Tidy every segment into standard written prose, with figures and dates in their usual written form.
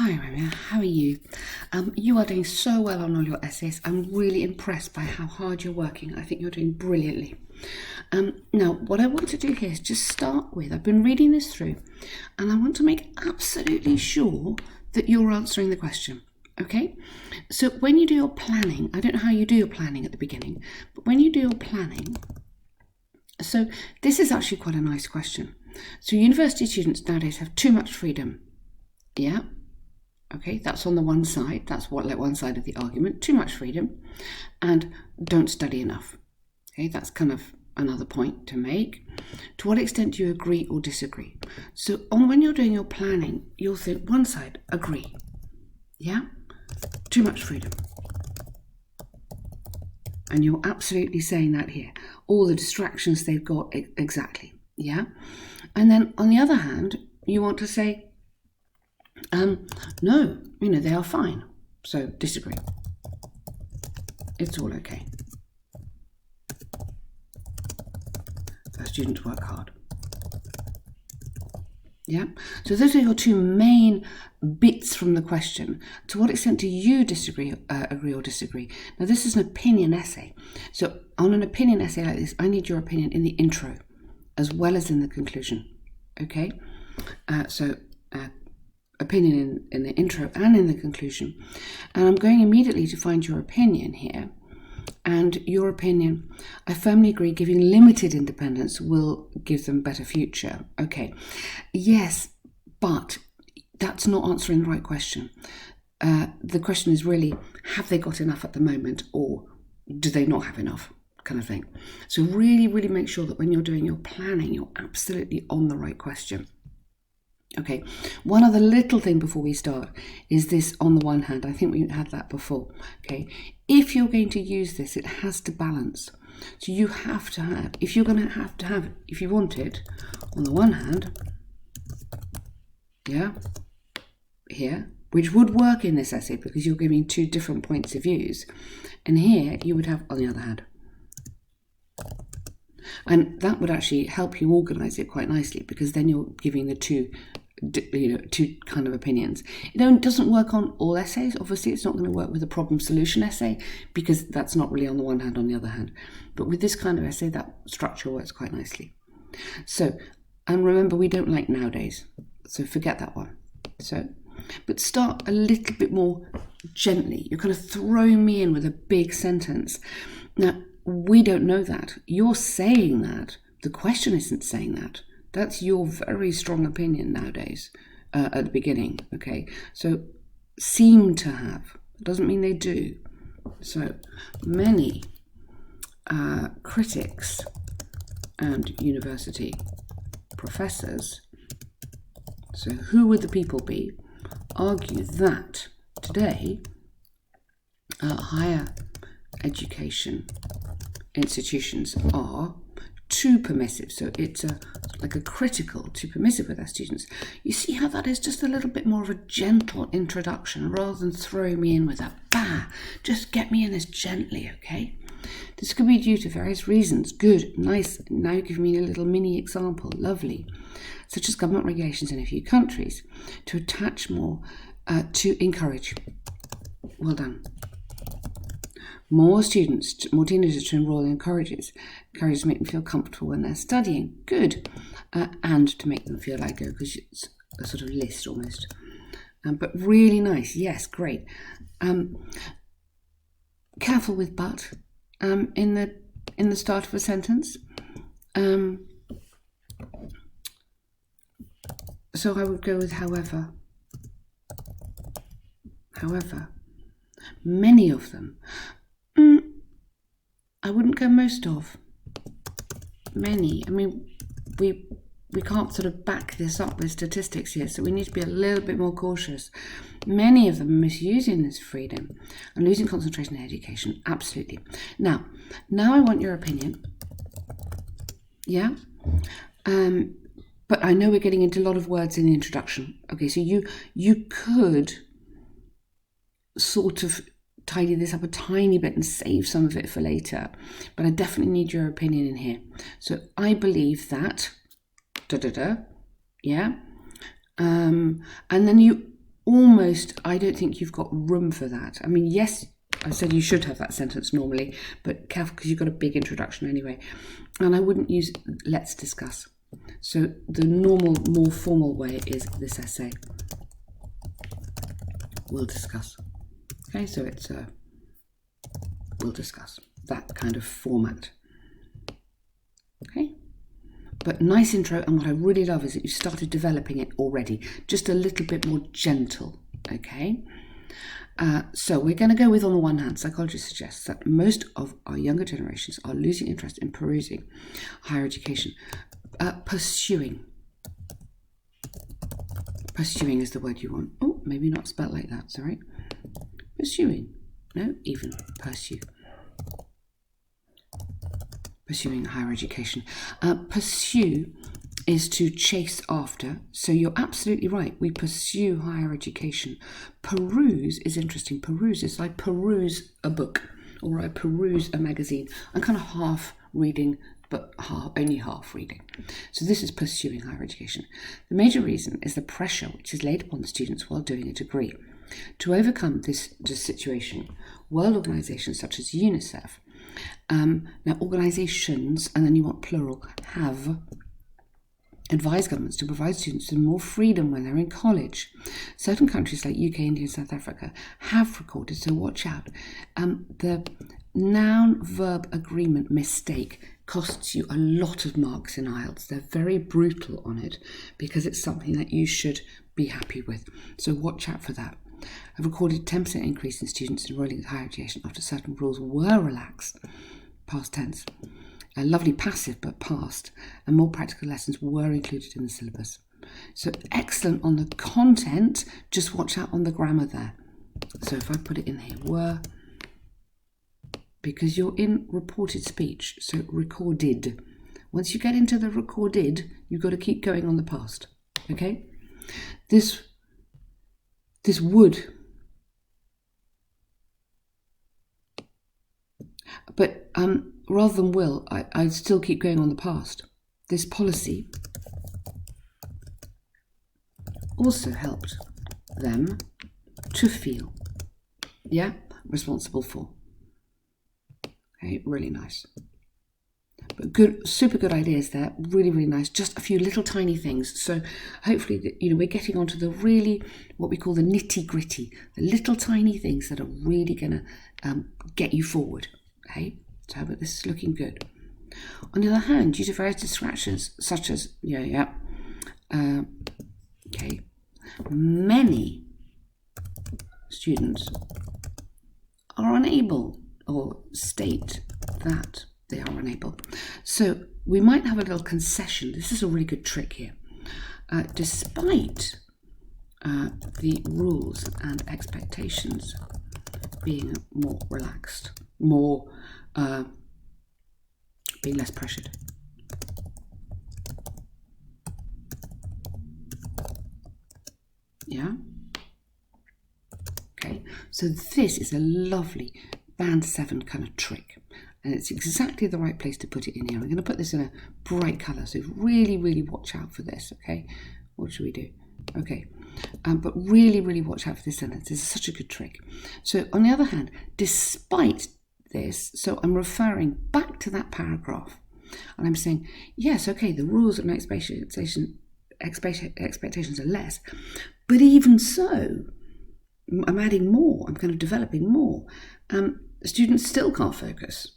Hi Ramyaa, how are you? You are doing so well on all your essays. I'm really impressed by how hard you're working. I think you're doing brilliantly. Now, what I want to do here is just start with, I've been reading this through, and I want to make absolutely sure that you're answering the question. Okay? So when you do your planning, I don't know how you do your planning at the beginning, but when you do your planning, so this is actually quite a nice question. So university students nowadays have too much freedom. Yeah? Okay, that's on the one side. That's what, like, one side of the argument. Too much freedom and don't study enough. Okay, that's kind of another point to make. To what extent do you agree or disagree? So when you're doing your planning, you'll think one side, agree. Yeah? Too much freedom. And you're absolutely saying that here. All the distractions they've got, exactly. Yeah? And then on the other hand, you want to say, no, they are fine. So disagree. It's all okay. The students work hard. Yeah. So those are your two main bits from the question. To what extent do you disagree, agree or disagree? Now this is an opinion essay. So on an opinion essay like this, I need your opinion in the intro as well as in the conclusion. Okay. Opinion in the intro and in the conclusion. And I'm going immediately to find your opinion here. And your opinion, I firmly agree, giving limited independence will give them better future. Okay, yes, but that's not answering the right question. The question is really, have they got enough at the moment, or do they not have enough, kind of thing. So really, really make sure that when you're doing your planning, you're absolutely on the right question. Okay, one other little thing before we start is this on the one hand. I think we had that before. Okay, if you're going to use this, it has to balance. So you have to have, if you're going to have, if you want it, on the one hand, yeah, here, which would work in this essay because you're giving two different points of views. And here you would have on the other hand. And that would actually help you organise it quite nicely because then you're giving the two kind of opinions. It doesn't work on all essays. Obviously, it's not going to work with a problem solution essay because that's not really on the one hand, on the other hand. But with this kind of essay, that structure works quite nicely. So, and remember, we don't like nowadays. So forget that one. So, but start a little bit more gently. You're kind of throwing me in with a big sentence. Now, we don't know that. You're saying that. The question isn't saying that. That's your very strong opinion nowadays at the beginning. Okay, so seem to have. Doesn't mean they do. So many critics and university professors, so who would the people be, argue that today higher education institutions are too permissive. So it's like a critical, too permissive with our students. You see how that is just a little bit more of a gentle introduction rather than throwing me in with a bah. Just get me in this gently, okay? This could be due to various reasons. Good, nice. Now you give me a little mini example. Lovely. Such as government regulations in a few countries to attach more, to encourage. Well done. More students, more teenagers to enroll in colleges to make them feel comfortable when they're studying. Good. And to make them feel like go, because it's a sort of list almost. But really nice. Yes, great. Careful with but in the start of a sentence. So I would go with however. However, many of them. I wouldn't go most of. Many. I mean, we can't sort of back this up with statistics here, so we need to be a little bit more cautious. Many of them are misusing this freedom and losing concentration in education. Absolutely. Now I want your opinion. Yeah? But I know we're getting into a lot of words in the introduction. Okay, so you could sort of tidy this up a tiny bit and save some of it for later, but I definitely need your opinion in here. So I believe that yeah, and then you I don't think you've got room for that. I mean, yes, I said you should have that sentence normally, but careful because you've got a big introduction anyway. And I wouldn't use let's discuss. So the normal, more formal way is this essay. We'll discuss. Okay, so it's we'll discuss. That kind of format. Okay? But nice intro, and what I really love is that you started developing it already. Just a little bit more gentle, okay? So we're going to go with, on the one hand, psychology suggests that most of our younger generations are losing interest in perusing higher education. Pursuing. Pursuing is the word you want. Oh, maybe not spelled like that, sorry. Pursuing. No, even pursue. Pursuing higher education. Pursue is to chase after. So you're absolutely right. We pursue higher education. Peruse is interesting. Peruse is like peruse a book or I peruse a magazine. I'm kind of half reading, but only half reading. So this is pursuing higher education. The major reason is the pressure which is laid upon the students while doing a degree. To overcome this situation, world organisations such as UNICEF, now organisations, and then you want plural, have advised governments to provide students with more freedom when they're in college. Certain countries like UK, India and South Africa have recorded, so watch out. The noun-verb agreement mistake costs you a lot of marks in IELTS. They're very brutal on it because it's something that you should be happy with. So watch out for that. I've recorded 10% increase in students enrolling in higher education after certain rules were relaxed. Past tense. A lovely passive but past, and more practical lessons were included in the syllabus. So excellent on the content, just watch out on the grammar there. So if I put it in here, were, because you're in reported speech, so recorded. Once you get into the recorded, you've got to keep going on the past, okay? This would, but rather than will, I'd still keep going on the past. This policy also helped them to feel, responsible for. Okay, really nice. But good, super good ideas there. Really, really nice. Just a few little tiny things. So hopefully, we're getting onto the really, what we call the nitty gritty, the little tiny things that are really going to get you forward. Okay, so but this is looking good. On the other hand, due to various distractions such as many students are unable or state that they are unable. So we might have a little concession. This is a really good trick here. Despite the rules and expectations being more relaxed, being less pressured. Yeah? Okay, so this is a lovely band 7 kind of trick. And it's exactly the right place to put it in here. I'm going to put this in a bright colour, so really, really watch out for this, okay? What should we do? Okay, but really, really watch out for this sentence. This is such a good trick. So on the other hand, despite this, so I'm referring back to that paragraph, and I'm saying, yes, okay, the rules and expectations are less, but even so, I'm adding more, I'm kind of developing more. Students still can't focus.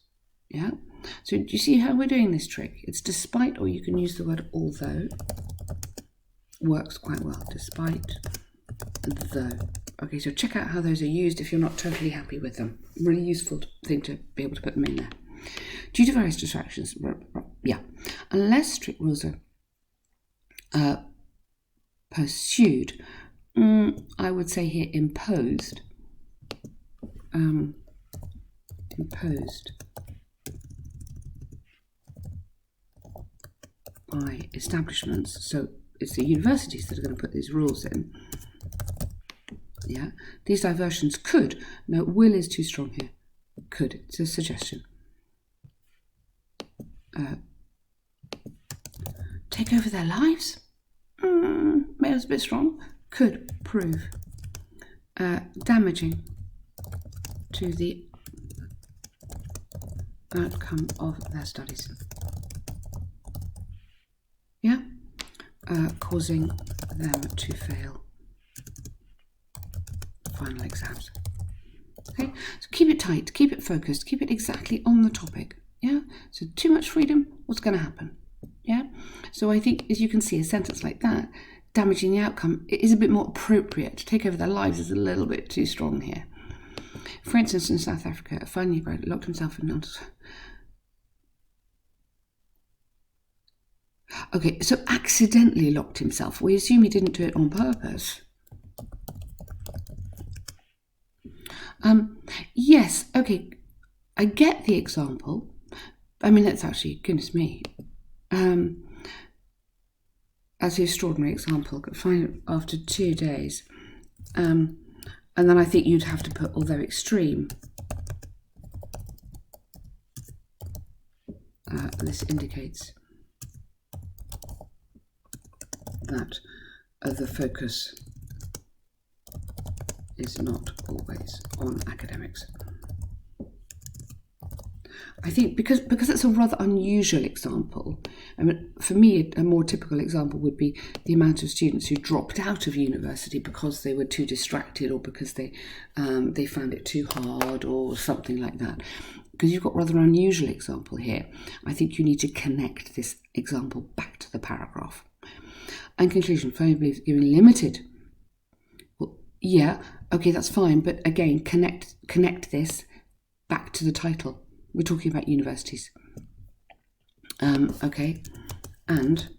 Yeah. So do you see how we're doing this trick? It's despite, or you can use the word although. Works quite well. Despite, though. Okay, so check out how those are used if you're not totally happy with them. Really useful thing to be able to put them in there. Due to various distractions, unless strict rules are pursued, I would say here imposed. Imposed by establishments, so it's the universities that are going to put these rules in. Yeah, these diversions could, no, will is too strong here, could, it's a suggestion, take over their lives, maybe it's a bit strong, could prove damaging to the outcome of their studies. Yeah? Causing them to fail final exams. Okay, so keep it tight, keep it focused, keep it exactly on the topic. Yeah, so too much freedom, what's going to happen? Yeah, so I think, as you can see, a sentence like that, damaging the outcome, it is a bit more appropriate. To take over their lives is a little bit too strong here. For instance, in South Africa, a final year graduate locked himself in. Okay, so accidentally locked himself. We assume he didn't do it on purpose. Yes, okay, I get the example. I mean, that's actually, goodness me. That's an extraordinary example. Could find it after 2 days. And then I think you'd have to put, although extreme, this indicates that the focus is not always on academics. I think because it's a rather unusual example. I mean, for me, a more typical example would be the amount of students who dropped out of university because they were too distracted, or because they found it too hard, or something like that. Because you've got rather an unusual example here, I think you need to connect this example back to the paragraph. And conclusion, firmly believes giving limited. Well, yeah, okay, that's fine, but again, connect this back to the title. We're talking about universities. Okay, and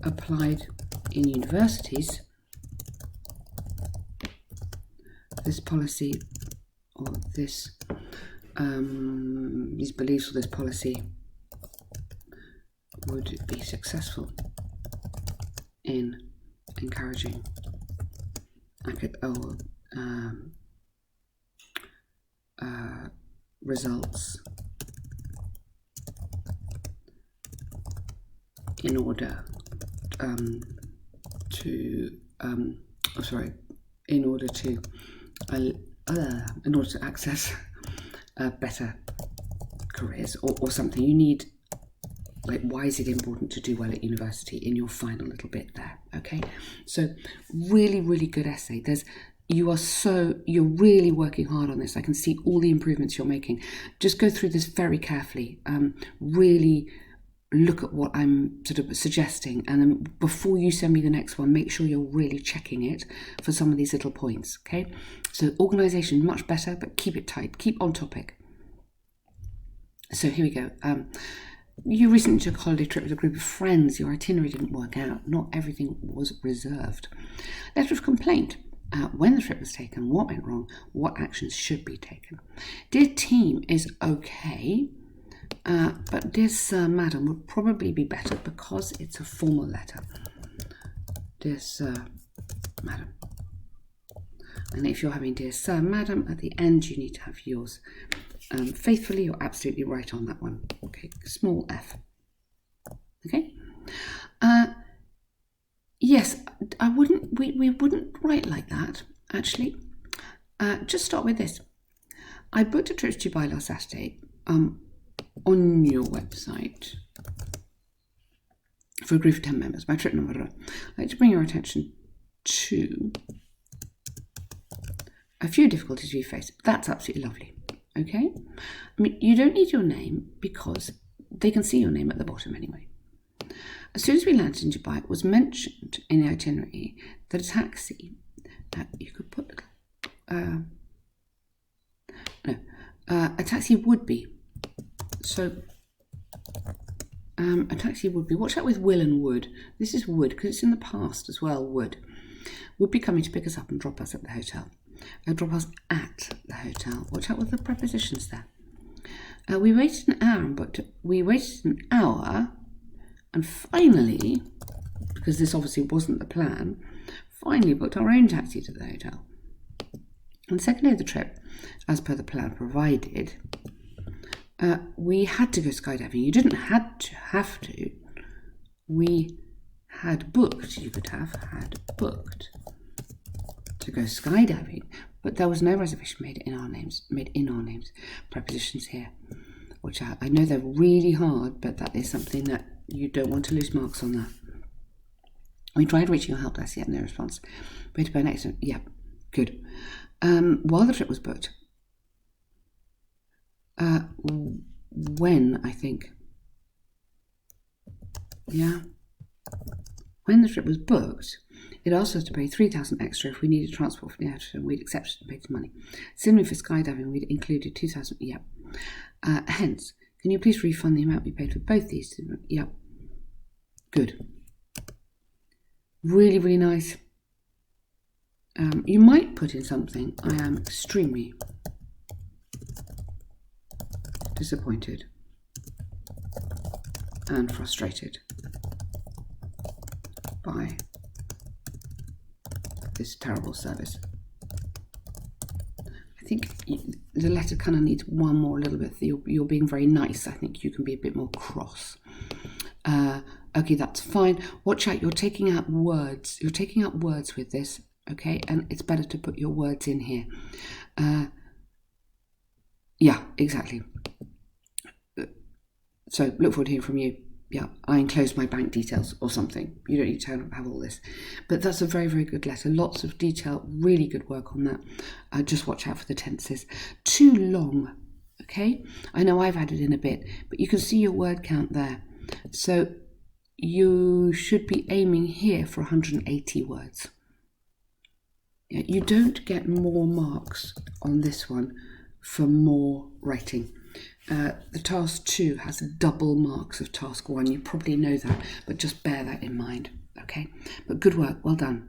applied in universities, this policy, or this these beliefs, or this policy would be successful in encouraging results in order to access better careers, or something. You need, like, why is it important to do well at university, in your final little bit there. Okay, so really, really good essay. You're really working hard on this. I can see all the improvements you're making. Just go through this very carefully. Really look at what I'm sort of suggesting, and then before you send me the next one, make sure you're really checking it for some of these little points. Okay, so organisation, much better, but keep it tight, keep on topic. So here we go. You recently took a holiday trip with a group of friends. Your itinerary didn't work out. Not everything was reserved. Letter of complaint. When the trip was taken, what went wrong, what actions should be taken. Dear team is okay, but dear sir, madam would probably be better because it's a formal letter. Dear sir, madam. And if you're having dear sir, madam at the end, you need to have yours. Faithfully, you're absolutely right on that one. Okay, small f. Okay. Yes, we wouldn't write like that, actually. Just start with this. I booked a trip to Dubai last Saturday on your website for a group of 10 members. My trip number. I'd like to bring your attention to a few difficulties we face. That's absolutely lovely. Okay? I mean, you don't need your name because they can see your name at the bottom anyway. As soon as we landed in Dubai, it was mentioned in the itinerary that a taxi, you could put, a taxi would be. So, a taxi would be. Watch out with will and would. This is would because it's in the past as well. Would be coming to pick us up and drop us at the hotel. Drop us at the hotel. Watch out with the prepositions there. We waited an hour, and finally, because this obviously wasn't the plan, finally booked our own taxi to the hotel. On the second day of the trip, as per the plan provided, we had to go skydiving. You didn't have to. We had booked. You could have had booked to go skydiving, but there was no reservation made in our names. Prepositions here, which I know they're really hard, but that is something that you don't want to lose marks on that. We tried reaching your help desk, yet no response. Waited by an accident. Yeah, good. While the trip was booked, when, I think. Yeah. When the trip was booked, it asked us to pay $3,000 extra if we needed transport from the airport, and we'd accepted and paid the money. Similarly for skydiving, we'd included $2,000. Yep. Hence, can you please refund the amount we paid for both these? Yep. Good. Really, really nice. You might put in something. I am extremely disappointed and frustrated by this terrible service. I think the letter kind of needs one more little bit. You're being very nice. I think you can be a bit more cross. Okay, that's fine. Watch out, you're taking out words. You're taking out words with this, okay? And it's better to put your words in here. Yeah, exactly. So look forward to hearing from you. Yeah, I enclosed my bank details or something. You don't need to have all this. But that's a very, very good letter. Lots of detail, really good work on that. Just watch out for the tenses. Too long, okay? I know I've added in a bit, but you can see your word count there. So you should be aiming here for 180 words. Yeah, you don't get more marks on this one for more writing. The task 2 has double marks of task 1. You probably know that, but just bear that in mind, okay? But good work, well done.